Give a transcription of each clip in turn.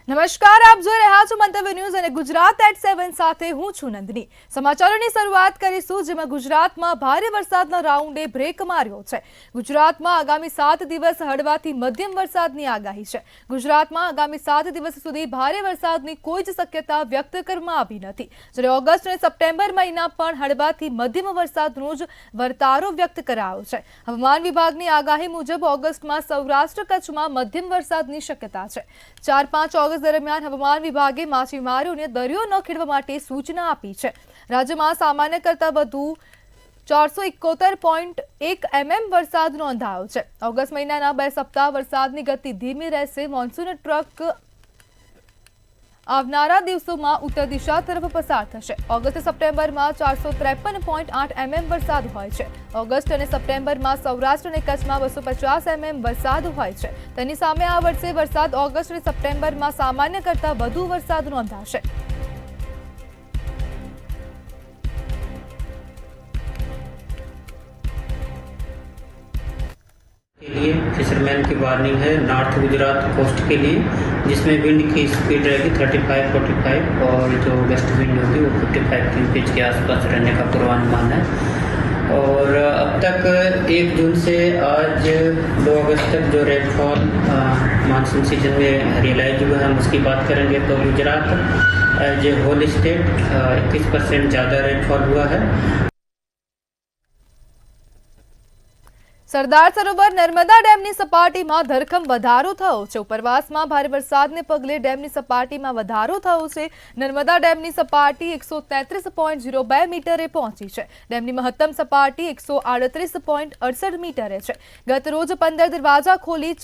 નમસ્કાર, આપ જોઈ રહ્યા છો મંતવ્ય ન્યૂઝ અને ગુજરાત એટ 7 સાથે હું છું નંદની। સમાચારોની શરૂઆત કરીશું, જેમાં ગુજરાતમાં ભારે વરસાદના રાઉન્ડે બ્રેક માર્યો છે। ગુજરાતમાં આગામી 7 દિવસ હળવાથી મધ્યમ વરસાદની આગાહી છે। ગુજરાતમાં આગામી 7 દિવસ સુધી ભારે વરસાદની કોઈ જ શક્યતા વ્યક્ત કરવામાં આવી નથી, જ્યારે ઓગસ્ટ અને સપ્ટેમ્બર મહિના પણ હળવાથી મધ્યમ વરસાદનો જ વર્તારો વ્યક્ત કરાયો છે। હવામાન વિભાગની આગાહી મુજબ ઓગસ્ટમાં સૌરાષ્ટ્ર કચ્છમાં મધ્યમ વરસાદની શક્યતા છે। 4-5 ઓગસ્ટ દરમિયાન હવામાન વિભાગે માછીમારોને દરિયો ન ખેડવા માટે સૂચના આપી છે। રાજ્યમાં સામાન્ય કરતાં વધુ 471.1 mm વરસાદ નોંધાયો છે। ઓગસ્ટ મહિનાના 2 સપ્તાહ વરસાદની ગતિ ધીમી રહેશે। મોન્સૂન ટ્રક આવનારા દિવસોમાં ઉત્તર દિશા તરફ પસાર થશે। ઓગસ્ટ સપ્ટેમ્બરમાં 453.8 mm વરસાદ હોય છે। ઓગસ્ટ અને સપ્ટેમ્બરમાં સૌરાષ્ટ્ર અને કચ્છમાં 250 mm વરસાદ હોય છે। તેની સામે આ વર્ષે વરસાદ ઓગસ્ટ અને સપ્ટેમ્બરમાં સામાન્ય કરતાં વધુ વરસાદ નોંધાશે। के लिए फिशरमैन की वार्निंग है नॉर्थ गुजरात कोस्ट के लिए, जिसमें विंड की स्पीड रहेगी 35-45 और जो वेस्ट विंड होगी वो 55 किलोमीटर के आसपास रहने का पूर्वानुमान है। और अब तक 1 जून से आज 2 अगस्त तक जो रेनफॉल मानसून सीजन में रियलाइज हुआ है हम उसकी बात करेंगे तो Gujarat as a whole state 21% ज़्यादा रेनफॉल हुआ है। સરદાર સરોવર નર્મદા ડેમની સપાટીમાં ધરખમ વધારો થયો છે। ઉપરવાસમાં ભારે વરસાદને પગલે ડેમની સપાટીમાં વધારો થયો છે। નર્મદા ડેમની સપાટી 133.02 મીટરે પહોંચી છે। ડેમની મહત્તમ સપાટી 138.68 મીટરે છે। ગત રોજ 15 દરવાજા ખોલી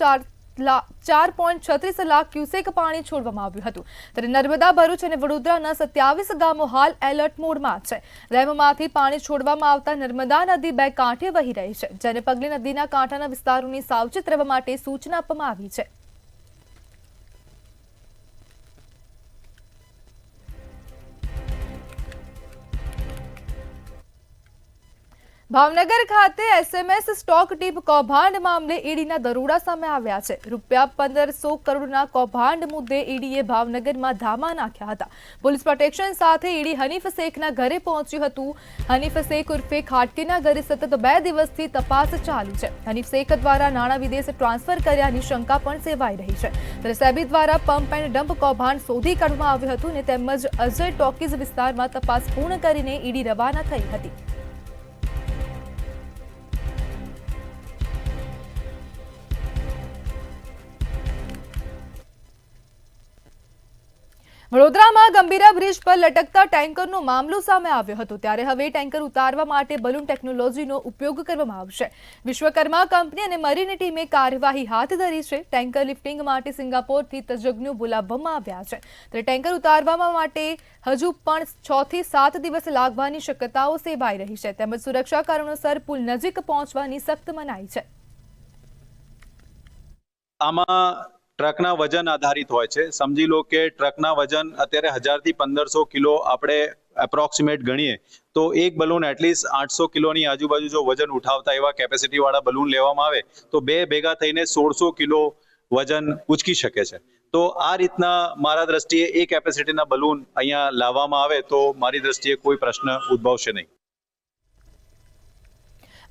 4.36 લાખ ક્યુસેક પાણી છોડવામાં આવ્યું હતું, ત્યારે નર્મદા, ભરૂચ અને વડોદરાના 27 ગામો હાલ એલર્ટ મોડમાં છે। ડેમમાંથી પાણી છોડવામાં આવતા નર્મદા નદી 2 કાંઠે વહી રહી છે, જેને પગલે નદીના કાંઠાના વિસ્તારોની સાવચેત રહેવા માટે સૂચના આપવામાં આવી છે। ભાવનગર ખાતે એસએમએસ સ્ટોક ટીપ કૌભાંડ મામલે ઈડીના દરોડા સામે આવ્યા છે। રૂપિયા 1500 કરોડના કૌભાંડ મુદ્દે ઈડીએ ભાવનગરમાં ધામા નાખ્યા હતા। પોલીસ પ્રોટેક્શન સાથે ઈડી હનીફ શેખના ઘરે પહોંચ્યું હતું। હનીફ શેખ ઉર્ફે ખાટકીના ઘરે સતત 2 દિવસથી તપાસ ચાલુ છે। હનીફ શેખ દ્વારા નાણાં વિદેશ ટ્રાન્સફર કર્યાની શંકા પણ સેવાઈ રહી છે, ત્યારે સેબી દ્વારા પંપ એન્ડ ડમ્પ કૌભાંડ શોધી કાઢવામાં આવ્યું હતું અને તેમજ અજય ટોકીઝ વિસ્તારમાં તપાસ પૂર્ણ કરીને ઈડી રવાના થઈ હતી। વડોદરામાં ગંભીરા બ્રિજ પર લટકતા ટેન્કરનો મામલો સામે આવ્યો હતો, ત્યારે હવે ટેન્કર ઉતારવા માટે બલૂન ટેકનોલોજીનો ઉપયોગ કરવામાં આવશે। વિશ્વકર્મા કંપની અને મરીન ટીમે કાર્યવાહી હાથ ધરી છે। ટેન્કર લિફ્ટિંગ માટે સિંગાપોરથી તજજ્ઞો બોલાવવામાં આવ્યા છે, ત્યારે ટેન્કર ઉતારવા માટે હજુ પણ 6 થી 7 દિવસ લાગવાની શક્યતાઓ સેવાઈ રહી છે, તેમજ સુરક્ષા કારણોસર પુલ નજીક પહોંચવાની સખ્ત મનાઈ છે। આમાં ટ્રકના વજન આધારિત હોય છે। સમજી લો કે ટ્રકના વજન અત્યારે 1000 થી 1500 કિલો આપણે એપ્રોક્સિમેટ ગણીએ તો એક બલૂન એટલીસ્ટ 800 કિલોની આજુબાજુ જો વજન ઉઠાવતા એવા કેપેસિટી વાળા બલૂન લેવામાં આવે તો 2 ભેગા થઈને 1600 કિલો વજન ઉચકી શકે છે। તો આ રીતના મારા દ્રષ્ટિએ એ કેપેસિટીના બલૂન અહીંયા લાવવામાં આવે તો મારી દ્રષ્ટિએ કોઈ પ્રશ્ન ઉદ્ભવશે નહીં।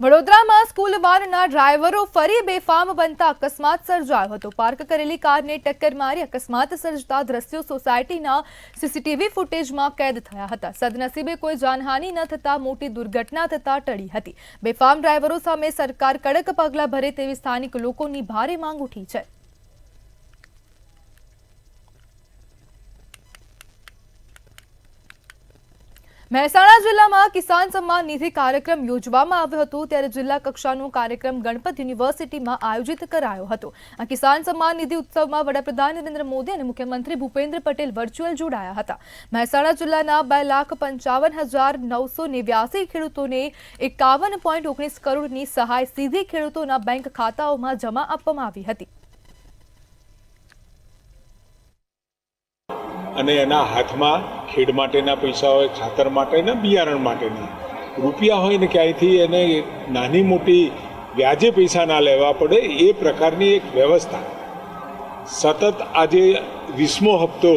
વડોદરામાં સ્કૂલ વાનના ડ્રાઈવરો ફરી બેફામ બનતા અકસ્માત સર્જાયો હતો। પાર્ક કરેલી કારને ટક્કર મારી અકસ્માત સર્જતા દ્રશ્યો સોસાયટીના સીસીટીવી ફૂટેજમાં કેદ થયા હતા। સદનસીબે કોઈ જાનહાનિ ન થતા મોટી દુર્ઘટના થતા ટળી હતી। બેફામ ડ્રાઈવરો સામે સરકાર કડક પગલાં ભરે તેવી સ્થાનિક લોકોની ભારે માંગ ઉઠી છે। મહેસાણા જિલ્લામાં કિસાન સન્માન નિધિ કાર્યક્રમ યોજવામાં આવ્યો હતો, ત્યારે જિલ્લા કક્ષાનો કાર્યક્રમ ગણપત યુનિવર્સિટીમાં આયોજિત કરાયો હતો। આ કિસાન સન્માન નિધિ ઉત્સવમાં વડાપ્રધાન નરેન્દ્ર મોદી અને મુખ્યમંત્રી ભૂપેન્દ્ર પટેલ વર્ચ્યુઅલ જોડાયા હતા। મહેસાણા જિલ્લાના 2,55,989 ખેડૂતોને 51.19 કરોડની સહાય સીધી ખેડૂતોના બેંક ખાતાઓમાં જમા આપવામાં આવી હતી। અને એના હાથમાં ખેડ માટેના પૈસા હોય, ખાતર માટેના, બિયારણ માટેના રૂપિયા હોય ને ક્યાંયથી એને નાની મોટી વ્યાજે પૈસા ના લેવા પડે એ પ્રકારની એક વ્યવસ્થા સતત આજે 20મો હપ્તો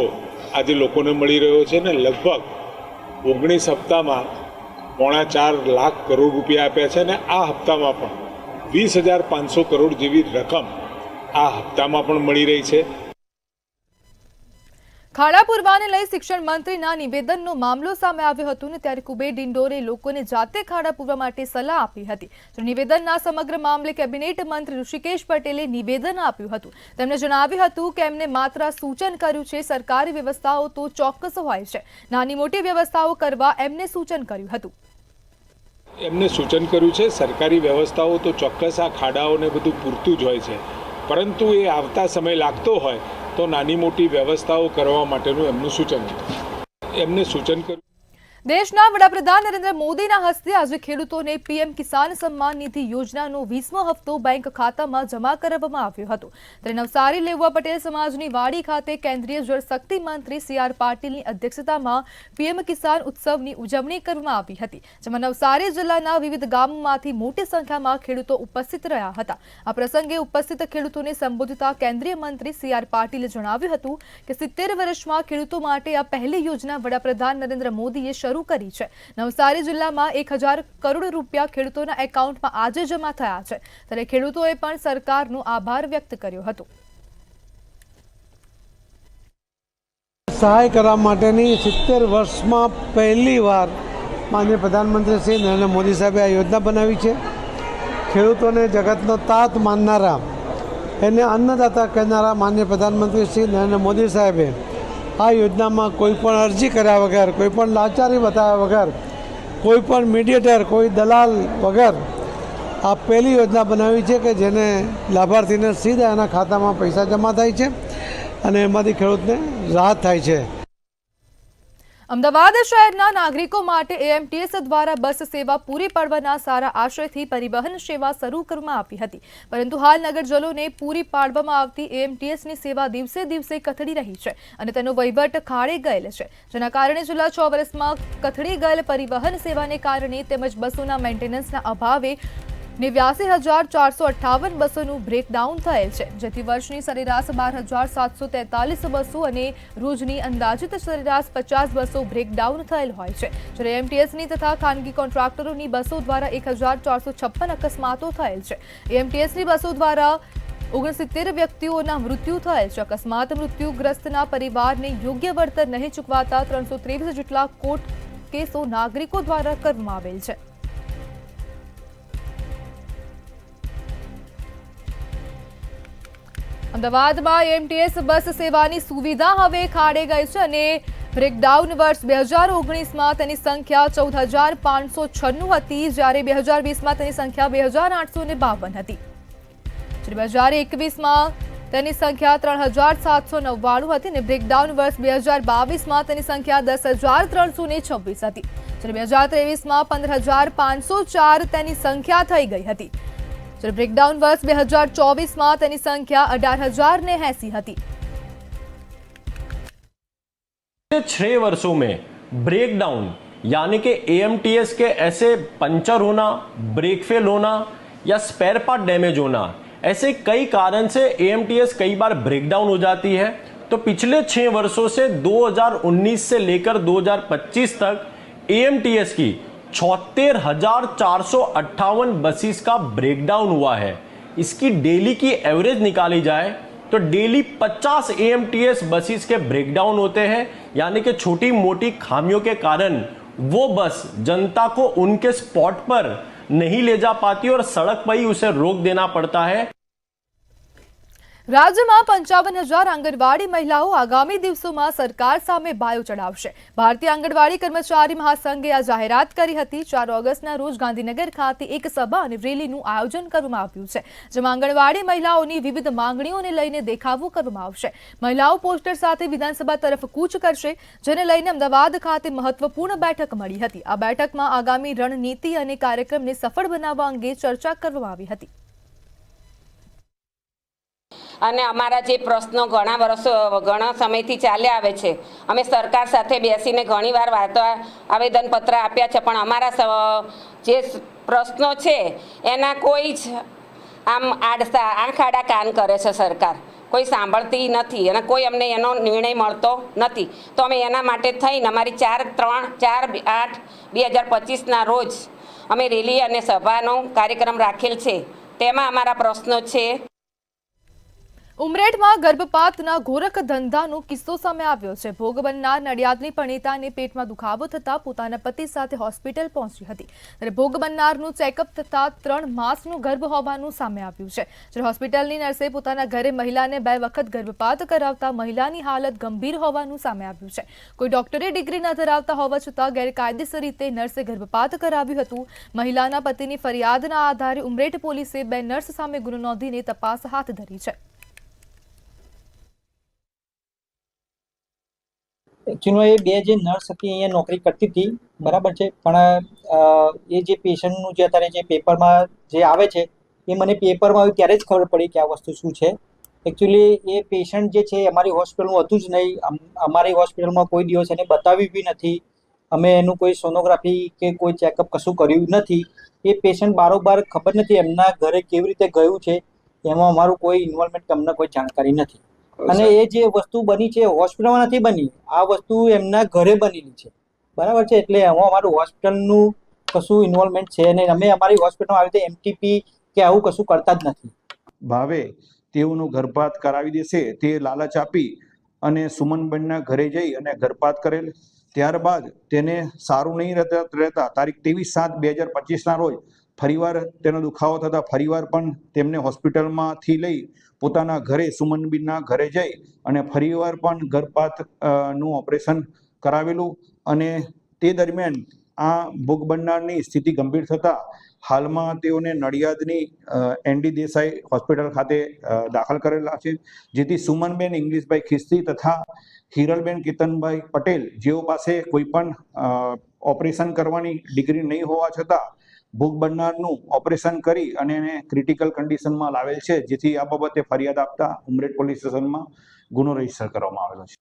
આજે લોકોને મળી રહ્યો છે ને લગભગ 19 હપ્તામાં 4.5 લાખ કરોડ રૂપિયા આપ્યા છે અને આ હપ્તામાં પણ 20,500 કરોડ જેવી રકમ આ હપ્તામાં પણ મળી રહી છે. ખાડા પૂરવાને લઈ શિક્ષણ મંત્રીના નિવેદનનો મામલો સામે આવ્યો હતો ને ત્યારે કુબેર ડિંડોરે લોકોને જાતે ખાડા પૂરવા માટે સલાહ આપી હતી. નિવેદનના સમગ્ર મામલે કેબિનેટ મંત્રી ઋષિકેશ પટેલે નિવેદન આપ્યું હતું. તેમણે જણાવ્યું હતું કે એમને માત્ર સૂચન કર્યું છે, સરકારી વ્યવસ્થાઓ તો ચોક્કસ હોય છે, નાની મોટી વ્યવસ્થાઓ કરવા એમને સૂચન કર્યું હતું. એમને સૂચન કર્યું છે સરકારી વ્યવસ્થાઓ તો ચોક્કસ આ ખાડાઓને બધું પૂરતું જ હોય છે, પરંતુ એ આવતા સમય લાગતો હોય તો નાની મોટી વ્યવસ્થાઓ કરવા માટેનું એમનું સૂચન એમને સૂચન કર્યું. દેશના વડાપ્રધાન નરેન્દ્ર મોદીના હસ્તે આજે ખેડૂતોને પીએમ કિસાન સન્માન નિધિ યોજનાનો 20મો હપ્તો બેંક ખાતામાં જમા કરાવવામાં આવ્યો હતો. ત્યારે નવસારી લેઉવા પટેલ સમાજની વાડી ખાતે કેન્દ્રીય જળશક્તિ મંત્રી CR પાટીલની અધ્યક્ષતામાં પીએમ કિસાન ઉત્સવની ઉજવણી કરવામાં આવી હતી, જેમાં નવસારી જિલ્લાના વિવિધ ગામોમાંથી મોટી સંખ્યામાં ખેડૂતો ઉપસ્થિત રહ્યા હતા. આ પ્રસંગે ઉપસ્થિત ખેડૂતોને સંબોધતા કેન્દ્રીય મંત્રી CR પાટીલે જણાવ્યું હતું કે 70 વર્ષમાં ખેડૂતો માટે આ પહેલી યોજના વડાપ્રધાન નરેન્દ્ર મોદીએ શરૂ કરી છે. નવસારી જિલ્લામાં 1000 કરોડ રૂપિયા ખેડૂતોના એકાઉન્ટમાં આજે જમા થયા છે. ત્યારે ખેડૂતોએ પણ સરકારનો આભાર વ્યક્ત કર્યો હતો. સહાય કરવા માટેની 70 વર્ષમાં પહેલી વાર માનનીય પ્રધાનમંત્રી શ્રી નરેન્દ્ર મોદી સાહેબે આ યોજના બનાવી છે. ખેડૂતોને જગતનો તાત માનનારા, એને અન્નદાતા કહેનારા માનનીય પ્રધાનમંત્રી શ્રી નરેન્દ્ર મોદી સાહેબે આ યોજનામાં કોઈ પણ અરજી કર્યા વગર, કોઈ પણ લાચારી બતાવ્યા વગર, કોઈ પણ મીડિયેટર, કોઈ દલાલ વગર આ પહેલી યોજના બનાવી છે કે જેને લાભાર્થીને સીધા એના ખાતામાં પૈસા જમા થાય છે અને એમાંથી ખેડૂતને રાહત થાય છે. અમદાવાદ શહેરના નાગરિકો માટે AMTS દ્વારા બસ સેવા પૂરી પાડવાના સારા આશયથી પરિવહન સેવા શરૂ કરવામાં આવી હતી, પરંતુ હાલ નગરજનોને પૂરી પાડવામાં આવતી AMTSની સેવા દિવસે દિવસે કથળી રહી છે અને તેનો વહીવટ ખાડે ગયેલ છે, જેના કારણે છેલ્લા 6 વર્ષમાં કથળી ગયેલ પરિવહન સેવાને કારણે તેમજ બસોના મેન્ટેનન્સના અભાવે 89,458 બસોનું બ્રેકડાઉન થયેલ છે, જેથી વર્ષની સરેરાશ 12,743 બસો અને રોજની અંદાજિત સરેરાશ 50 બસો બ્રેકડાઉન થયેલ હોય છે. જ્યારે AMTSની તથા ખાનગી કોન્ટ્રાક્ટરોની બસો દ્વારા 1,456 અકસ્માતો થયેલ છે. AMTSની બસો દ્વારા 69 વ્યક્તિઓના મૃત્યુ થયેલ છે. અકસ્માત મૃત્યુગ્રસ્તના પરિવારને યોગ્ય વળતર નહીં ચૂકવાતા 323 જેટલા કોર્ટ કેસો નાગરિકો દ્વારા કરવામાં આવેલ છે. અમદાવાદમાં AMTS બસ સેવાની સુવિધા હવે ખાડે ગઈ છે અને બ્રેકડાઉન વર્ષ 2019માં તેની સંખ્યા 14,596 હતી, જ્યારે 2020માં તેની સંખ્યા 2,852 હતી. 2021માં તેની સંખ્યા 3,799 હતી અને બ્રેકડાઉન વર્ષ 2022માં તેની સંખ્યા 10,326 હતી. જ્યારે 2023માં 15,504 તેની સંખ્યા થઈ ગઈ હતી. ब्रेकडाउन वर्ष 2024 में तेनी संख्या 18,080 હતી. 6 वर्षों में ब्रेकडाउन यानी कि AMTS के ऐसे पंचर होना, ब्रेक फेल होना या स्पेयर पार्ट डैमेज होना, ऐसे कई कारण से AMTS कई बार ब्रेकडाउन हो जाती है. तो पिछले 6 वर्षों से 2019 से लेकर 2025 तक AMTS की 76,458 बसेस का ब्रेकडाउन हुआ है. इसकी डेली की एवरेज निकाली जाए तो डेली 50 AMTS बसेस के ब्रेकडाउन होते हैं, यानी कि छोटी मोटी खामियों के कारण वो बस जनता को उनके स्पॉट पर नहीं ले जा पाती और सड़क पर ही उसे रोक देना पड़ता है. રાજ્યમાં 55,000 આંગણવાડી મહિલાઓ આગામી દિવસોમાં સરકાર સામે બાયો ચડાવશે. ભારતીય આંગણવાડી કર્મચારી મહાસંઘે આ જાહેરાત કરી હતી. 4 ઓગસ્ટના રોજ ગાંધીનગર ખાતે એક સભા અને રેલીનું આયોજન કરવામાં આવ્યું છે, જેમાં આંગણવાડી મહિલાઓની વિવિધ માંગણીઓને લઈને દેખાવો કરવામાં આવશે. મહિલાઓ પોસ્ટર સાથે વિધાનસભા તરફ કૂચ કરશે, જેને લઈને અમદાવાદ ખાતે મહત્વપૂર્ણ બેઠક મળી હતી. આ બેઠકમાં આગામી રણનીતિ અને કાર્યક્રમને સફળ બનાવવા અંગે ચર્ચા કરવામાં આવી હતી. અને અમારા જે પ્રશ્નો ઘણા સમયથી ચાલ્યા આવે છે, અમે સરકાર સાથે બેસીને ઘણીવાર વાતો આવેદનપત્ર આપ્યા છે, પણ અમારા જે પ્રશ્નો છે એના કોઈ જ આમ આંખ આડા કાન કરે છે સરકાર. કોઈ સાંભળતી નથી અને કોઈ અમને એનો નિર્ણય મળતો નથી. તો અમે એના માટે થઈને અમારી 4/8/2025ના રોજ અમે રેલી અને સભાનો કાર્યક્રમ રાખેલ છે. તેમાં અમારા પ્રશ્નો છે. ઉમરેઠમાં ગર્ભપાતના ગોરખ ધંધાનો કિસ્સો સામે આવ્યો છે. ભોગ બનનાર નડિયાદની પરિણીતાને પેટમાં દુખાવો થતા પોતાના પતિ સાથે હોસ્પિટલ પહોંચી હતી. ત્યારે ભોગ બનનારનું ચેકઅપ થતા 3 માસનું ગર્ભ હોવાનું સામે આવ્યું છે. જ્યારે હોસ્પિટલની નર્સે પોતાના ઘરે મહિલાને 2 વખત ગર્ભપાત કરાવતા મહિલાની હાલત ગંભીર હોવાનું સામે આવ્યું છે. કોઈ ડોક્ટરી ડિગ્રી ન ધરાવતા હોવા છતાં ગેરકાયદેસર રીતે નર્સે ગર્ભપાત કરાવ્યું હતું. મહિલાના પતિની ફરિયાદના આધારે ઉમરેઠ પોલીસે 2 નર્સ સામે ગુનો નોંધીને તપાસ હાથ ધરી છે. એકચ્યુઅલી એ 2 જે નર્સ હતી અહીંયા નોકરી કરતી હતી, બરાબર છે, પણ એ જે પેશન્ટનું જે અત્યારે જે પેપરમાં જે આવે છે એ મને પેપરમાં આવ્યું ત્યારે જ ખબર પડી કે આ વસ્તુ શું છે. એકચ્યુઅલી એ પેશન્ટ જે છે અમારી હોસ્પિટલમાં હતું જ નહીં. અમારી હોસ્પિટલમાં કોઈ દિવસ એને બતાવ્યું બી નથી. અમે એનું કોઈ સોનોગ્રાફી કે કોઈ ચેકઅપ કશું કર્યું નથી. એ પેશન્ટ બારોબાર ખબર નથી એમના ઘરે કેવી રીતે ગયું છે, એમાં અમારું કોઈ ઇન્વોલ્વમેન્ટ અમને કોઈ જાણકારી નથી. અને એ જે વસ્તુ બની છે હોસ્પિટલમાં નથી બની, આ વસ્તુ એમના ઘરે બનેલી છે, બરાબર છે. એટલે એમાં અમારું હોસ્પિટલનું કશું ઇન્વોલ્વમેન્ટ છે નહીં. અમે અમારી હોસ્પિટલમાં આવી રીતે MTP કે આવું કશું કરતા જ નથી. ભાવે તેઓનો ગર્ભપાત કરાવી દેશે તે લાલચ આપી અને સુમનબેનના ઘરે જઈ અને ગર્ભપાત કરેલ. ત્યારબાદ તેને સારું નહીં રહેતા તારીખ 23/7/2025ના રોજ ફરીવાર તેનો દુખાવો થતા ફરીવાર પણ તેમને હોસ્પિટલમાંથી લઈ પોતાના ઘરે સુમનબેનના ઘરે જઈ અને ફરીવાર પણ ગર્ભપાત નું ઓપરેશન કરાવેલું. અને તે દરમિયાન આ ભોગ બનનારની સ્થિતિ ગંભીર થતા હાલમાં તેઓને નડિયાદની ND દેસાઈ હોસ્પિટલ ખાતે દાખલ કરેલા છે. જેથી સુમનબેન ઇંગ્લિશભાઈ ખિસ્તી તથા હિરલબેન કેતનભાઈ પટેલ જેઓ પાસે કોઈ પણ ઓપરેશન કરવાની ડિગ્રી નહીં હોવા છતાં ભોગ બનનારનું ઓપરેશન કરી અને એને ક્રિટિકલ કન્ડિશનમાં લાવેલ છે. જેથી આ બાબતે ફરિયાદ આપતા ઉમરેઠ પોલીસ સ્ટેશનમાં ગુનો રજીસ્ટર કરવામાં આવેલો છે.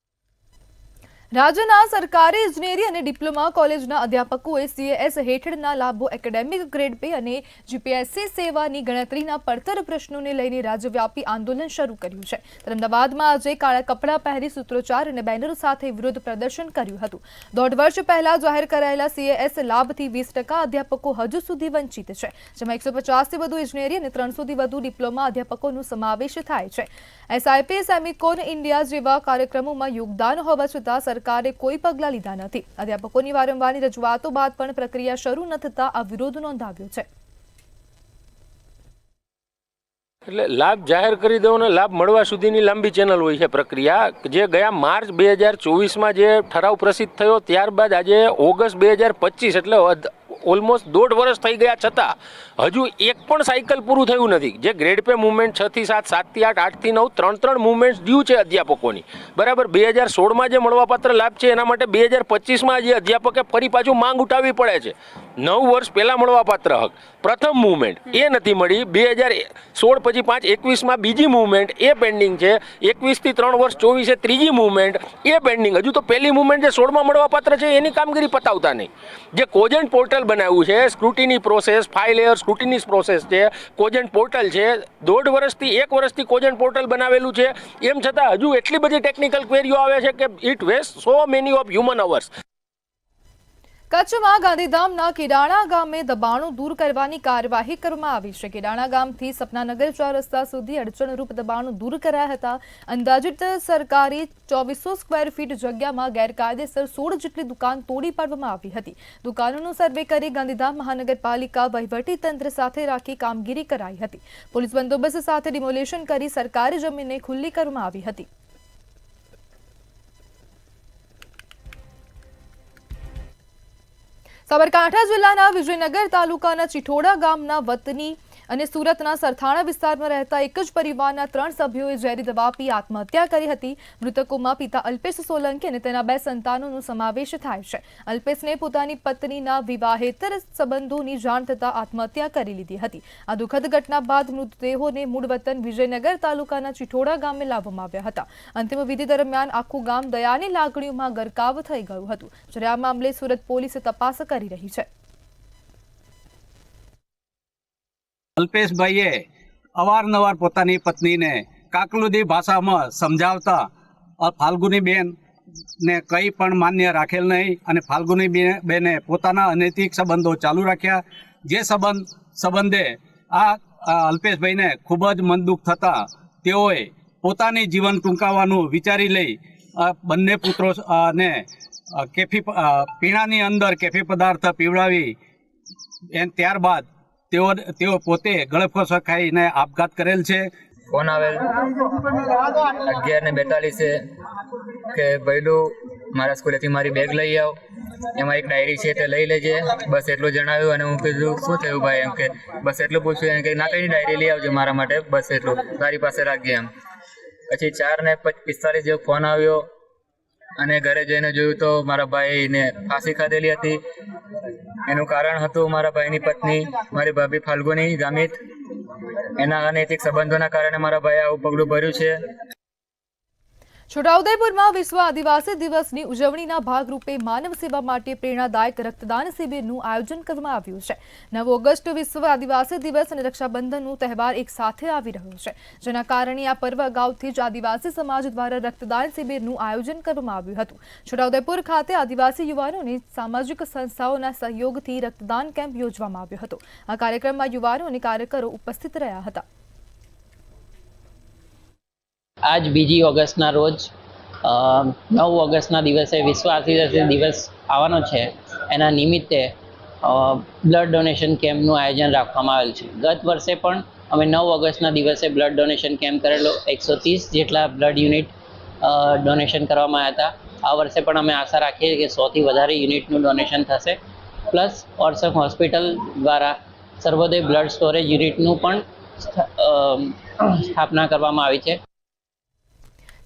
રાજ્યના સરકારી ઇજનેરી અને ડિપ્લોમા કોલેજના અધ્યાપકોએ CAS હેઠળના લાભો, એકેડેમિક ગ્રેડ પે અને GPSC સેવાની ગણતરીના પડતર પ્રશ્નોને લઈને રાજ્યવ્યાપી આંદોલન શરૂ કર્યું છે. અમદાવાદમાં આજે કાળા કપડાં પહેરી સૂત્રોચ્ચાર અને બેનરો સાથે વિરોધ પ્રદર્શન કર્યું હતું. 1.5 વર્ષ પહેલા જાહેર કરાયેલા CAS લાભથી 20% અધ્યાપકો હજુ સુધી વંચિત છે, જેમાં 150થી વધુ ઇજનેરી અને 300થી વધુ ડિપ્લોમા અધ્યાપકોનો સમાવેશ થાય છે. SIP, સેમિકોન ઇન્ડિયા જેવા કાર્યક્રમોમાં યોગદાન હોવા છતાં સરકારે કોઈ પગલાં લીધા નથી. અધ્યાપકોની વારંવારની રજૂઆતો બાદ પણ પ્રક્રિયા શરૂ ન થતા આ વિરોધ નોંધાવ્યો છે. એટલે લાભ જાહેર કરી દો ને લાભ મળવા સુધીની લાંબી ચેનલ હોય છે પ્રક્રિયા. જે ગયા માર્ચ 2024માં જે ઠરાવ પ્રસિદ્ધ થયો ત્યારબાદ આજે ઓગસ્ટ 2025 એટલે ઓલમોસ્ટ 1.5 વર્ષ થઈ ગયા છતાં હજુ એક પણ સાયકલ પૂરું થયું નથી. જે ગ્રેડ પે મુવમેન્ટ 6 થી 7, 7 થી 8, 8 થી 9 3 મુવમેન્ટ્સ ડ્યુ છે અધ્યાપકોની, બરાબર. 2016માં જે મળવાપાત્ર લાભ છે એના માટે 2025માં જે અધ્યાપકે ફરી પાછું માંગ ઉઠાવવી પડે છે. 9 વર્ષ પહેલાં મળવાપાત્ર હક પ્રથમ મુવમેન્ટ એ નથી મળી. 2016 પછી 5/21માં બીજી મુવમેન્ટ એ પેન્ડિંગ છે. 21 થી 3 વર્ષ 24 ત્રીજી મુવમેન્ટ એ પેન્ડિંગ. હજુ તો પહેલી મુવમેન્ટ જે 16માં મળવાપાત્ર છે એની કામગીરી પતાવતા નહીં. જે કોજન્ટ પોર્ટલ બનાવ્યું છે, scrutiny process, 5 layer scrutiny process છે, કોજન્ટ પોર્ટલ છે, 1.5 વર્ષથી 1 વર્ષથી કોજન્ટ પોર્ટલ બનાવેલું છે. એમ છતાં હજુ એટલી બધી ટેકનિકલ ક્વેરીઓ આવે છે કે it waste so many of human hours. કચ્છમાં ગાંધીધામના કેડાણા ગામે દબાણો દૂર કરવાની કાર્યવાહી કરવામાં આવી છે. કેડાણા ગામથી સપનાનગર 4 રસ્તા સુધી અડચણરૂપ દબાણો દૂર કરાયા હતા. અંદાજિત સરકારી 2400 સ્ક્વેર ફીટ જગ્યામાં ગેરકાયદેસર 16 જેટલી દુકાન તોડી પાડવામાં આવી હતી. દુકાનોનો સર્વે કરી ગાંધીધામ મહાનગરપાલિકા વહીવટી તંત્ર સાથે રાખી કામગીરી કરાઈ હતી. પોલીસ બંદોબસ્ત સાથે ડિમોલેશન કરી સરકારી જમીનને ખુલ્લી કરવામાં આવી હતી. સાબરકાંઠા જિલ્લાના વિજયનગર તાલુકાના ચિઠોડા ગામના વતની અને સુરતના સરથાણા વિસ્તારમાં રહેતા એક જ પરિવારના 3 સભ્યોએ ઝેરી દવા પી આત્મહત્યા કરી હતી. મૃતકોમાં પિતા અલ્પેશ સોલંકી અને તેના 2 સંતાનોનો સમાવેશ થાય છે. અલ્પેશને પોતાની પત્નીના વિવાહેતર સંબંધોની જાણ થતાં આત્મહત્યા કરી લીધી હતી. આ દુઃખદ ઘટના બાદ મૃતદેહોને મૂળ વતન વિજયનગર તાલુકાના ચિઠોડા ગામે લાવવામાં આવ્યા હતા. અંતિમ વિધિ દરમિયાન આખું ગામ દયાની લાગણીઓમાં ગરકાવ થઈ ગયું હતું. જ્યારે આ મામલે સુરત પોલીસ તપાસ કરી રહી છે. અલ્પેશભાઈએ અવારનવાર પોતાની પત્નીને કાકલુદી ભાષામાં સમજાવતા ફાલ્ગુનીબેન ને કંઈ પણ માન્ય રાખેલ નહીં અને ફાલ્ગુનીબેને પોતાના અનૈતિક સંબંધો ચાલુ રાખ્યા, જે સંબંધે આ અલ્પેશભાઈને ખૂબ જ મન દુઃખ થતાં તેઓએ પોતાની જીવન ટૂંકાવવાનું વિચારી લઈ બંને પુત્રો ને પીણાની અંદર કેફી પદાર્થ પીવડાવી ત્યારબાદ તેઓ પોતે ગળફોસ ખાઈને આપઘાત કરેલ છે. ફોન આવેલ 11:42 કે ભઈલું મારા સ્કૂલેથી મારી બેગ લઈ આવ, એમાં એક ડાયરી છે તે લઈ લેજે, બસ એટલું જણાવ્યું. અને હું કીધું શું થયું ભાઈ, એમ કે બસ એટલું પૂછ્યું, એમ કે ના કઈ ડાયરી લઈ આવજો મારા માટે, બસ એટલું તારી પાસે રાખજે એમ. પછી 4:45 જેવો ફોન આવ્યો અને ઘરે જઈને જોયું તો મારા ભાઈને ફાંસી ખાધેલી હતી. એનું કારણ હતું મારા ભાઈની પત્ની મારી ભાભી ફાલ્ગુની ગામિત, એના અનૈતિક સંબંધોના કારણે મારા ભાઈએ આવું પગલું ભર્યું છે. છોટાઉદેપુરમાં વિશ્વ આદિવાસી દિવસની ઉજવણીના ભાગરૂપે માનવ સેવા માટે પ્રેરણાદાયક રક્તદાન શિબિરનું આયોજન કરવામાં આવ્યું છે. 9 ઓગસ્ટ વિશ્વ આદિવાસી દિવસ અને રક્ષાબંધનનો તહેવાર એક સાથે આવી રહ્યો છે, જેના કારણે આ પર્વ અગાઉથી જ આદિવાસી સમાજ દ્વારા રક્તદાન શિબિરનું આયોજન કરવામાં આવ્યું હતું. છોટાઉદેપુર ખાતે આદિવાસી યુવાનોની સામાજિક સંસ્થાઓના સહયોગથી રક્તદાન કેમ્પ યોજવામાં આવ્યો હતો. આ કાર્યક્રમમાં યુવાનો અને કાર્યકરો ઉપસ્થિત રહ્યા હતા. આજ 2 ઓગસ્ટના રોજ 9 ઓગસ્ટના દિવસે વિશ્વ આદિવાસી દિવસ આવવાનો છે, એના નિમિત્તે બ્લડ ડોનેશન કેમ્પનું આયોજન રાખવામાં આવેલ છે. ગત વર્ષે પણ અમે 9 ઓગસ્ટના દિવસે બ્લડ ડોનેશન કેમ્પ કરેલો, 130 જેટલા બ્લડ યુનિટ ડોનેશન કરવામાં આવ્યા હતા. આ વર્ષે પણ અમે આશા રાખીએ કે 100થી વધારે યુનિટનું ડોનેશન થશે. પ્લસ ઓર્સક હોસ્પિટલ દ્વારા સર્વોદય બ્લડ સ્ટોરેજ યુનિટનું પણ સ્થાપના કરવામાં આવી છે.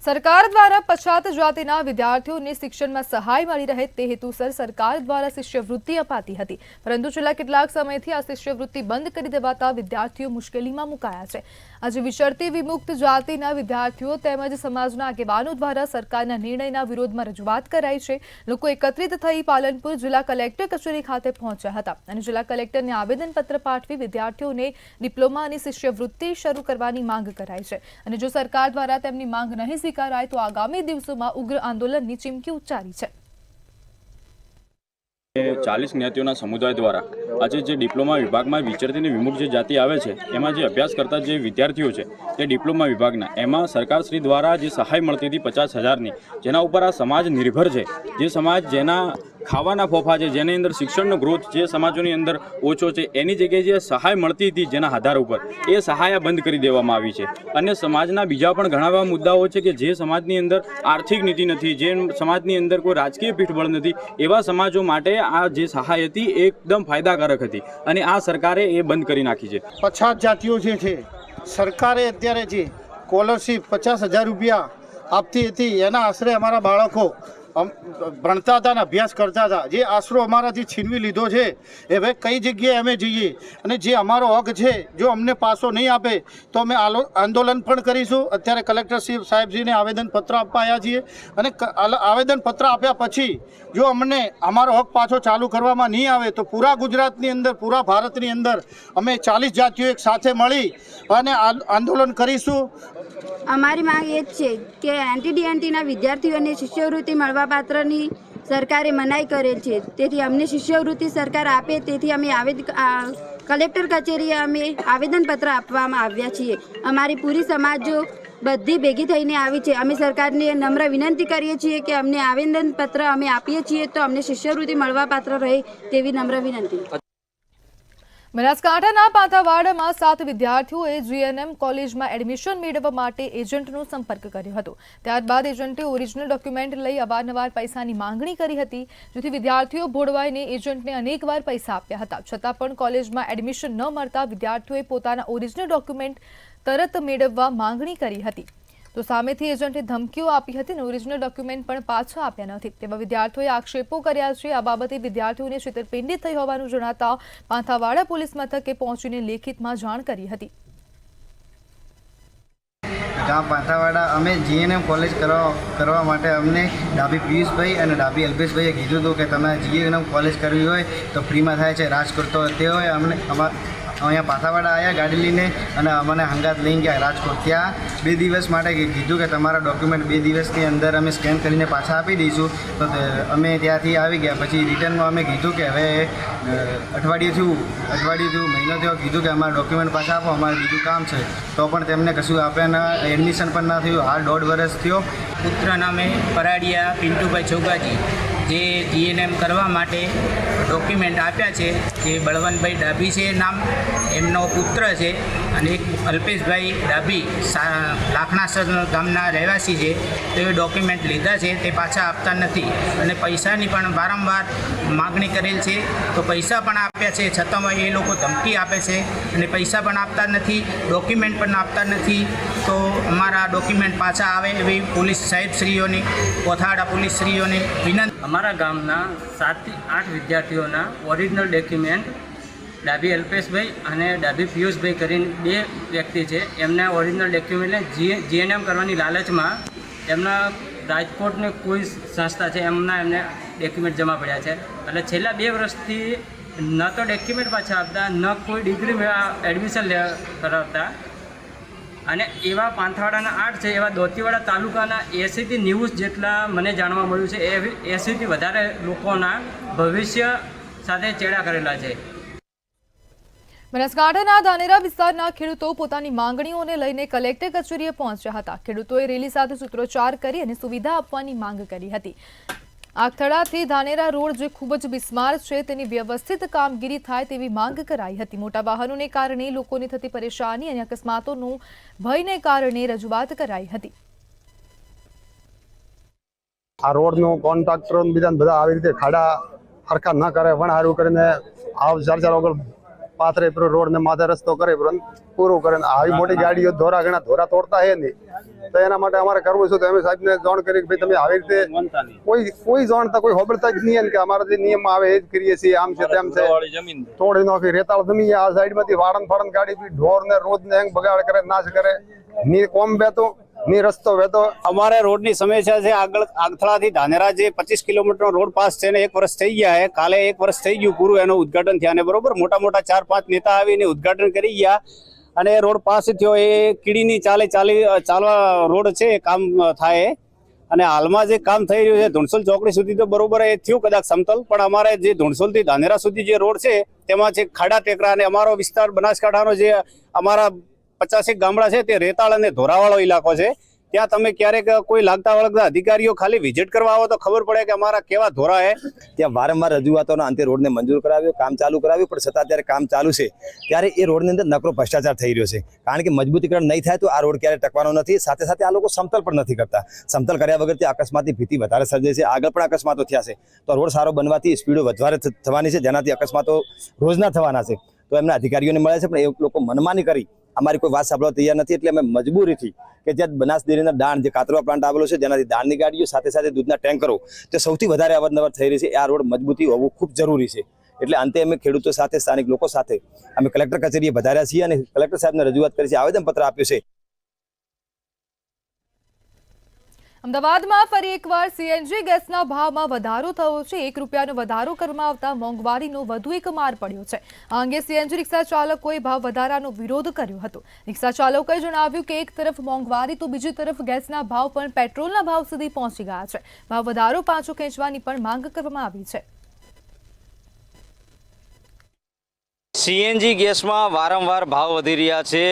સરકાર દ્વારા પછાત જાતિના વિદ્યાર્થીઓને શિક્ષણમાં સહાય મળી રહે તે હેતુસર સરકાર દ્વારા શિષ્યવૃત્તિ અપાતી હતી, પરંતુ છેલ્લા કેટલાક સમયથી આ શિષ્યવૃત્તિ બંધ કરી દેવાતા વિદ્યાર્થીઓ મુશ્કેલીમાં મુકાયા છે. આજે વિચરતી વિમુક્ત જાતિના વિદ્યાર્થીઓ તેમજ સમાજના આગેવાનો દ્વારા સરકારના નિર્ણયના વિરોધમાં રજૂઆત કરાઈ છે. લોકો એકત્રિત થઈ પાલનપુર જિલ્લા કલેક્ટર કચેરી ખાતે પહોંચ્યા હતા અને જિલ્લા કલેક્ટરને આવેદનપત્ર પાઠવી વિદ્યાર્થીઓને ડિપ્લોમા અને શિષ્યવૃત્તિ શરૂ કરવાની માંગ કરાઈ છે. અને જો સરકાર દ્વારા તેમની માંગ નહીં સ્વીકારાય તો આગામી દિવસોમાં ઉગ્ર આંદોલનની ચીમકી ઉચ્ચારી છે. 40 જ્ઞાતિઓના સમુદાય દ્વારા આજે જે ડિપ્લોમા વિભાગમાં વિચરતી અને વિમુક્ત જે જાતિ આવે છે એમાં જે અભ્યાસ કરતા જે વિદ્યાર્થીઓ છે તે ડિપ્લોમા વિભાગના એમાં સરકારશ્રી દ્વારા જે સહાય મળતી હતી 50,000ની, જેના ઉપર આ સમાજ નિર્ભર છે, જે સમાજ જેના ખાવાના ફોફા છે, જેની અંદર શિક્ષણનો ગ્રોથ જે સમાજોની અંદર ઓછો છે, એની જગ્યાએ જે સહાય મળતી હતી જેના આધાર ઉપર એ સહાય બંધ કરી દેવામાં આવી છે. અને સમાજના બીજા પણ ઘણા એવા મુદ્દાઓ છે કે જે સમાજની અંદર આર્થિક નીતિ નથી, જે સમાજની અંદર કોઈ રાજકીય પીઠબળ નથી, એવા સમાજો માટે આ જે સહાય હતી એકદમ ફાયદાકારક હતી અને આ સરકારે એ બંધ કરી નાખી છે. પછાત જાતિઓ જે છે સરકારે અત્યારે જે સ્કોલરશીપ 50,000 રૂપિયા આપતી હતી એના આશરે અમારા બાળકો ભણતા હતા અને અભ્યાસ કરતા હતા. જે આશરો અમારાથી છીનવી લીધો છે એ હવે કઈ જગ્યાએ અમે જઈએ અને જે અમારો હક છે જો અમને પાસો નહીં આપે તો અમે આંદોલન પણ કરીશું. અત્યારે કલેક્ટર સાહેબજીને આવેદનપત્ર આપવા આવ્યા છીએ અને આવેદનપત્ર આપ્યા પછી જો અમને અમારો હક પાછો ચાલુ કરવામાં નહીં આવે તો પૂરા ગુજરાતની અંદર, પૂરા ભારતની અંદર અમે 40 જાતિઓ એક સાથે મળી અને આંદોલન કરીશું. અમારી માંગ એ જ છે કે એનટીડીએનટીના વિદ્યાર્થીઓને શિષ્યવૃત્તિ મળવાપાત્રની સરકારે મનાઈ કરેલ છે, તેથી અમને શિષ્યવૃત્તિ સરકાર આપે તેથી અમે કલેક્ટર કચેરીએ અમે આવેદનપત્ર આપવામાં આવ્યા છીએ. અમારી પૂરી સમાજો બધી ભેગી થઈને આવી છે. અમે સરકારને નમ્ર વિનંતી કરીએ છીએ કે અમને આવેદનપત્ર અમે આપીએ છીએ તો અમને શિષ્યવૃત્તિ મળવાપાત્ર રહે તેવી નમ્ર વિનંતી. બનાસકાંઠાના પાતાવાડામાં 7 વિદ્યાર્થીઓએ જીએનએમ કોલેજમાં એડમિશન મેળવવા માટે એજન્ટનો સંપર્ક કર્યો હતો. ત્યારબાદ એજન્ટે ઓરિજિનલ ડોક્યુમેન્ટ લઈ અવારનવાર પૈસાની માંગણી કરી હતી, જેથી વિદ્યાર્થીઓ ભોળવાઈને એજન્ટને અનેકવાર પૈસા આપ્યા હતા. છતાં પણ કોલેજમાં એડમિશન ન મળતા વિદ્યાર્થીઓએ પોતાના ઓરિજિનલ ડોક્યુમેન્ટ તરત મેળવવા માંગણી કરી હતી. તો સામેથી એજન્ટે ધમકીઓ આપી હતી અને ઓરિજિનલ ડોક્યુમેન્ટ પણ પાછા આપ્યા નથી તેવા વિદ્યાર્થીઓએ આક્ષેપો કર્યા છે. આ બાબતે વિદ્યાર્થીઓને છેતરપિંડી થઈ હોવાનું જણાતા પાંથાવાડા પોલીસ મથકે પહોંચીને લેખિતમાં જાણ કરી હતી. ગામ પાંથાવાડા અમે જીએનએમ કોલેજ કરવા માટે અમને ડાભી પિયુષભાઈ અને ડાભી અલ્પેશભાઈએ કીધું હતું કે તમે જીએનએમ કોલેજ કરવી હોય તો ફ્રીમાં થાય છે. રાજકોટ તો તેઓએ અહીંયા પાથાવાડા આવ્યા ગાડી લઈને અને અમને હંગાત લઈને ગયા રાજકોટ. ત્યાં 2 દિવસ માટે કીધું કે તમારા ડોક્યુમેન્ટ 2 દિવસની અંદર અમે સ્કેન કરીને પાછા આપી દઈશું. તો અમે ત્યાંથી આવી ગયા. પછી રિટર્નમાં અમે કીધું કે હવે અઠવાડિયું થયું મહિનો થયો, કીધું કે અમારા ડોક્યુમેન્ટ પાછા આપો, અમારે બીજું કામ છે. તો પણ તેમને કશું આપ્યા ના, એડમિશન પણ ના થયું. હાલ 1.5 વર્ષ થયો. પુત્ર નામે પરાડિયા પિન્ટુભાઈ છોગાજી જે જીએનએમ કરવા માટે ડોક્યુમેન્ટ આપ્યા છે, જે બળવંતભાઈ ડાભી છે નામ, એમનો પુત્ર છે. અને એક અલ્પેશભાઈ ડાભી લાખણાસર ગામના રહેવાસી છે. તો એ ડોક્યુમેન્ટ લીધા છે, તે પાછા આપતા નથી અને પૈસાની પણ વારંવાર માગણી કરેલ છે. તો પૈસા પણ આપ્યા છે, છતાં એ લોકો ધમકી આપે છે અને પૈસા પણ આપતા નથી, ડોક્યુમેન્ટ પણ આપતા નથી. તો અમારા ડોક્યુમેન્ટ પાછા આવે એવી પોલીસ સાહેબશ્રીઓની, કોથાડા પોલીસશ્રીઓને વિનંતી. અમારા ગામના 7 થી 8 વિદ્યાર્થીઓના ઓરિજિનલ ડોક્યુમેન્ટ ડાભી અલ્પેશભાઈ અને ડાભી પિયુષભાઈ કરીને 2 વ્યક્તિ છે. એમના ઓરિજિનલ ડોક્યુમેન્ટને જીએનએમ કરવાની લાલચમાં એમના રાજકોટની કોઈ સંસ્થા છે એમને ડોક્યુમેન્ટ જમા પડ્યા છે. એટલે છેલ્લા 2 વર્ષથી ન તો ડોક્યુમેન્ટ પાછા આપતા, ન કોઈ ડિગ્રી એડમિશન કરાવતા. અને એવા પાંથાવાડાના 8 છે, એવા દોતીવાડા તાલુકાના 80 થી 90 જેટલા મને જાણવા મળ્યું છે. 80 થી વધારે લોકોના ભવિષ્ય સાથે ચેડા કરેલા છે. બનાસકાંઠાના ધાનેરા વિસ્તારના ખેડૂતો પોતાની માંગણીઓને લઈને કલેક્ટર કચેરીએ પહોંચ્યા હતા. ખેડૂતોએ રેલી સાથે સૂત્રોચ્ચાર કરી અને સુવિધા આપવાની માંગ કરી હતી. આગથડાથી ધાનેરા રોડ જે ખૂબ જ બિસ્માર છે તેની વ્યવસ્થિત કામગીરી થાય તેવી માંગ કરાઈ હતી. મોટા વાહનોને કારણે લોકોને થતી પરેશાની અને અકસ્માતોનો ભયને કારણે રજૂઆત કરાઈ હતી. આ રોડનું કોન્ટ્રાક્ટરો બધા આવી રીતે ખાડા હરખા ન કરે, પણ સારું કરીને આવ 4 વગર પાથરે રોડ ને માથે રસ્તો કરે, પૂરું કરે. આવી મોટી ગાડીઓ ધોરા તોડતા હે નહીં. તો એના માટે અમારે કરવું છે. તો અમે સાહેબને જાણ કરી કે ભાઈ તમે આવી રીતે કોઈ જાણતા, કોઈ હોબળતા જ નહીં કે અમારા જે નિયમ આવે એ જ કરીએ છીએ, આમ છે તેમ છે. તોડી નાખી રેતાળ જમી આ સાઈડમાંથી વાળન ગાડી ઢોર ને રોજ ને બગાડ કરે, નાશ કરે. ની કોમ બેતો ની રસ્તો વેતો. અમારે રોડની સમસ્યા છે. આગથળાથી ધાનેરા જે 25 કિલોમીટરનો રોડ પાસ છે ને 1 વર્ષ થઈ ગયા છે. કાલે 1 વર્ષ થઈ ગયું પૂરું એનું ઉદઘાટન થયા ને, બરોબર. મોટા 4-5 નેતા આવીને ઉદઘાટન કરી ગયા અને એ રોડ પાસ થયો. એ કીડીની ચાલવા રોડ છે, કામ થાય. અને હાલમાં જે કામ થઈ રહ્યું છે ધુણસોલ ચોકડી સુધી તો બરોબર એ થયું કદાચ સમતલ, પણ અમારે જે ધુણસોલથી ધાનેરા સુધી જે રોડ છે તેમાં છે ખાડા ટેકરા. અને અમારો વિસ્તાર બનાસકાંઠાનો જે અમારા 50 ગામડા છે તે રેતાળ અને ધોરાવાળો ઇલાકો છે. ત્યાં તમે ક્યારેક કોઈ લાગતા વળગતા અધિકારીઓ ખાલી વિઝિટ કરવા આવો તો ખબર પડે કે અમારા કેવા ધોરા છે. ત્યાં વારંવાર રજૂઆતોના અંતે રોડને મંજૂર કરાવ્યો, કામ ચાલુ કરાવ્યું, પણ છતાં જ્યારે કામ ચાલુ છે ત્યારે એ રોડની અંદર નકરો ભ્રષ્ટાચાર થઈ રહ્યો છે. કારણ કે મજબૂતીકરણ નહીં થાય તો આ રોડ ક્યારે ટકવાનો નથી. સાથે સાથે આ લોકો સમતલ પણ નથી કરતા. સમતલ કર્યા વગર ત્યાં અકસ્માતની ભીતિ વધારે સર્જે છે. આગળ પણ અકસ્માતો થયા છે. તો રોડ સારો બનવાથી સ્પીડો વધારે થવાની છે, જેનાથી અકસ્માતો રોજના થવાના છે. તો એમના અધિકારીઓને મળે છે, પણ એ લોકો મનમાની કરી અમારી કોઈ વાત સાંભળવા તૈયાર નથી. એટલે અમે મજબૂરીથી કે જ્યાં બનાસ ડેરીના દાણ જે કાતરવા પ્લાન્ટ આવેલો છે, જેનાથી દાણની ગાડીઓ સાથે સાથે દૂધના ટેન્કરો તે સૌથી વધારે અવરનવર થઈ રહી છે. આ રોડ મજબૂતી હોવું ખૂબ જરૂરી છે. એટલે અંતે અમે ખેડૂતો સાથે, સ્થાનિક લોકો સાથે અમે કલેક્ટર કચેરીએ વધાર્યા છીએ અને કલેક્ટર સાહેબને રજૂઆત કરી છે, આવેદનપત્ર આપ્યું છે. અમદાવાદમાં ફરી એકવાર સીએનજી ગેસના ભાવમાં વધારો થયો છે. ₹1નો વધારો કરવામાં આવતા મોંઘવારીનો વધુ એક માર પડ્યો છે. આ અંગે સીએનજી રિક્ષા ચાલકોએ ભાવ વધારાનો વિરોધ કર્યો હતો. રિક્ષા ચાલકોએ જણાવ્યું કે એક તરફ મોંઘવારી તો બીજી તરફ ગેસના ભાવ પણ પેટ્રોલના ભાવ સુધી પહોંચી ગયા છે. ભાવ વધારો પાછો ખેંચવાની પણ માંગ કરવામાં આવી છે. સીએનજી ગેસમાં વારંવાર ભાવ વધી રહ્યા છે,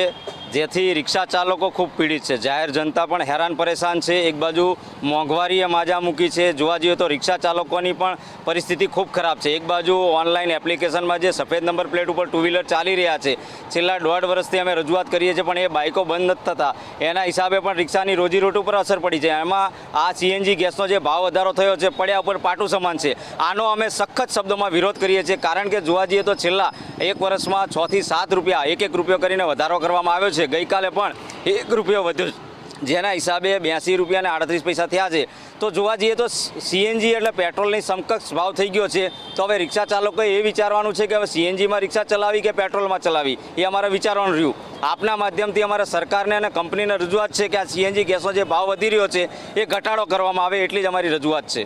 જેથી રિક્ષા ચાલકો ખૂબ પીડિત છે. જાહેર જનતા પણ હેરાન પરેશાન છે. એક બાજુ મોંઘવારીએ માજા મૂકી છે. જોવા જઈએ તો રિક્ષા ચાલકોની પણ પરિસ્થિતિ ખૂબ ખરાબ છે. એક બાજુ ઓનલાઈન એપ્લિકેશનમાં જે સફેદ નંબર પ્લેટ ઉપર 2 વ્હીલર ચાલી રહ્યા છે, છેલ્લા 1.5 વર્ષથી અમે રજૂઆત કરીએ છીએ, પણ એ બાઇકો બંધ નથી થતા. એના હિસાબે પણ રિક્ષાની રોજીરોટી ઉપર અસર પડી છે. એમાં આ સીએનજી ગેસનો જે ભાવ વધારો થયો છે પડ્યા ઉપર પાટું સમાન છે. આનો અમે સખત શબ્દોમાં વિરોધ કરીએ છીએ, કારણ કે જોવા જઈએ તો છેલ્લા 1 વર્ષમાં 6 થી 7 રૂપિયા, 1 રૂપિયો કરીને વધારો કરવામાં આવ્યો છે. ગઈકાલે પણ 1 રૂપિયો વધ્યો, જેના હિસાબે 82 રૂપિયા અને 38 પૈસા થયા છે. તો જોવા જઈએ તો સીએનજી એટલે પેટ્રોલની સમકક્ષ ભાવ થઈ ગયો છે. તો હવે રિક્ષા ચાલકોએ એ વિચારવાનું છે કે હવે સીએનજીમાં રિક્ષા ચલાવી કે પેટ્રોલમાં ચલાવી, એ અમારે વિચારવાનું રહ્યું. આપના માધ્યમથી અમારે સરકારને અને કંપનીને રજૂઆત છે કે આ સીએનજી ગેસનો જે ભાવ વધી રહ્યો છે એ ઘટાડો કરવામાં આવે, એટલી જ અમારી રજૂઆત છે.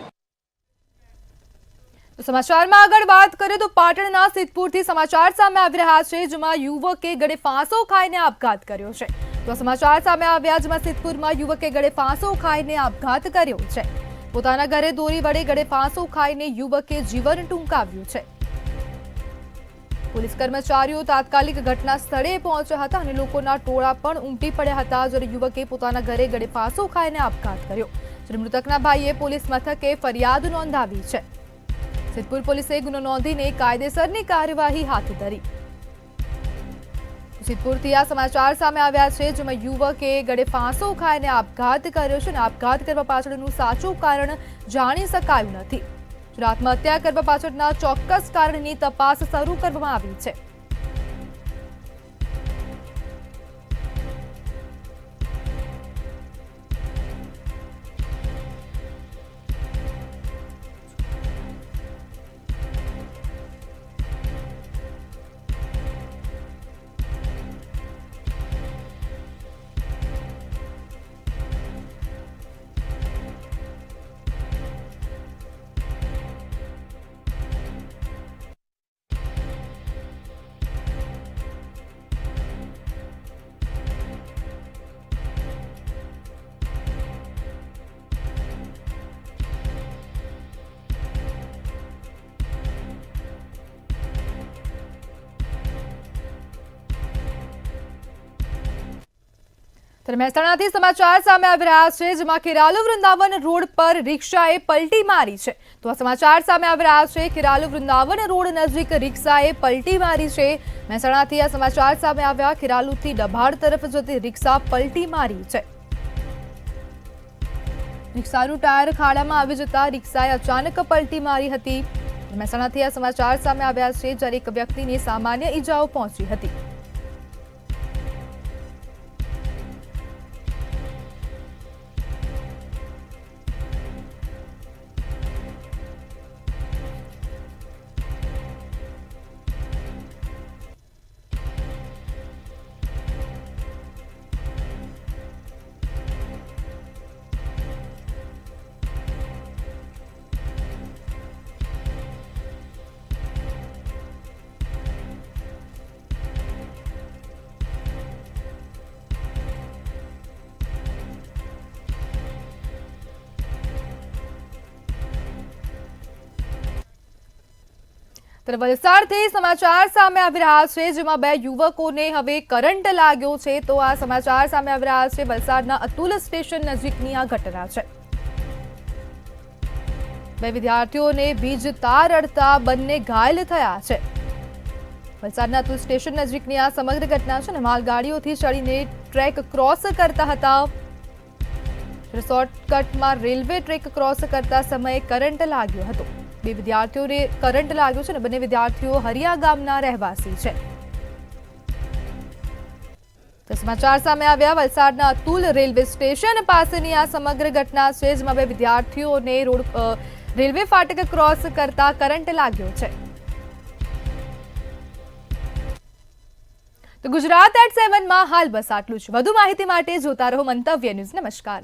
સમાચારમાં આગળ વાત કરીએ તો પાટણના સિદ્ધપુરથી સમાચાર સામે આવી રહ્યા છે, જેમાં યુવકે ગળે ફાંસો ખાઈને આપઘાત કર્યો છે. તો સમાચાર સામે આવ્યા જેમાં સિદ્ધપુરમાં યુવકે ગળે ફાંસો ખાઈને આપઘાત કર્યો છે. પોતાના ઘરે દોરી વડે ગળે ફાંસો ખાઈને યુવકે જીવન ટૂંકાવ્યું છે. પોલીસ કર્મચારીઓ તાત્કાલિક ઘટના સ્થળે પહોંચ્યા હતા અને લોકોના ટોળા પણ ઉમટી પડ્યા હતા, જ્યારે યુવકે પોતાના ઘરે ગળે ફાંસો ખાઈને આપઘાત કર્યો. જ્યારે મૃતકના ભાઈએ પોલીસ મથકે ફરિયાદ નોંધાવી છે. સિદ્ધપુર પોલીસે ગુનો નોંધીને કાયદેસરની કાર્યવાહી હાથ ધરી. સિદ્ધપુરથી આ સમાચાર સામે આવ્યા છે, જેમાં યુવકે ગળે ફાંસો ખાઈને આપઘાત કર્યો છે અને આપઘાત કરવા પાછળનું સાચું કારણ જાણી શકાયું નથી. આત્મહત્યા કરવા પાછળના ચોક્કસ કારણની તપાસ શરૂ કરવામાં આવી છે. મહેસાણાથી સમાચાર સામે આવી રહ્યા છે, જેમાં ખેરાલુ વૃંદાવન રોડ પર રિક્ષાએ પલટી મારી છે. તો આ સમાચાર સામે આવી રહ્યા છે, ખેરાલુ વૃંદાવન રોડ નજીક રિક્ષાએ પલટી મારી છે. મહેસાણાથી આ સમાચાર સામે આવ્યા, ખેરાલુથી ડભાડ તરફ જતી રિક્ષા પલટી મારી છે. રિક્ષાનું ટાયર ખાડામાં આવી જતા રિક્ષાએ અચાનક પલટી મારી હતી. મહેસાણાથી આ સમાચાર સામે આવ્યા છે, જ્યારે એક વ્યક્તિને સામાન્ય ઈજાઓ પહોંચી હતી. વલસાડથી સમાચાર સામે આવી રહ્યા છે, જેમાં બે યુવકોને હવે કરંટ લાગ્યો છે. તો આ સમાચાર સામે આવી રહ્યા છે, વલસાડના અતુલ સ્ટેશન નજીકની આ ઘટના છે. બે વિદ્યાર્થીઓને વીજ તાર અડતા બંને ઘાયલ થયા છે. વલસાડના અતુલ સ્ટેશન નજીકની આ સમગ્ર ઘટના છે. માલગાડીઓથી ચડીને ટ્રેક ક્રોસ કરતા હતા. શોર્ટકટમાં રેલવે ટ્રેક ક્રોસ કરતા સમયે કરંટ લાગ્યો હતો. બે વિદ્યાર્થીઓને કરંટ લાગ્યો છે અને બંને વિદ્યાર્થીઓ હરિયા ગામના રહેવાસી છે. સમાચાર સામે આવ્યા વલસાડના અતુલ રેલવે સ્ટેશન પાસેની આ સમગ્ર ઘટના છે, જેમાં બે વિદ્યાર્થીઓને રેલવે ફાટક ક્રોસ કરતા કરંટ લાગ્યો છે. તો ગુજરાત@7 માં હાલ બસ આટલું જ. વધુ માહિતી માટે જોતા રહો મંતવ્ય ન્યૂઝ. નમસ્કાર.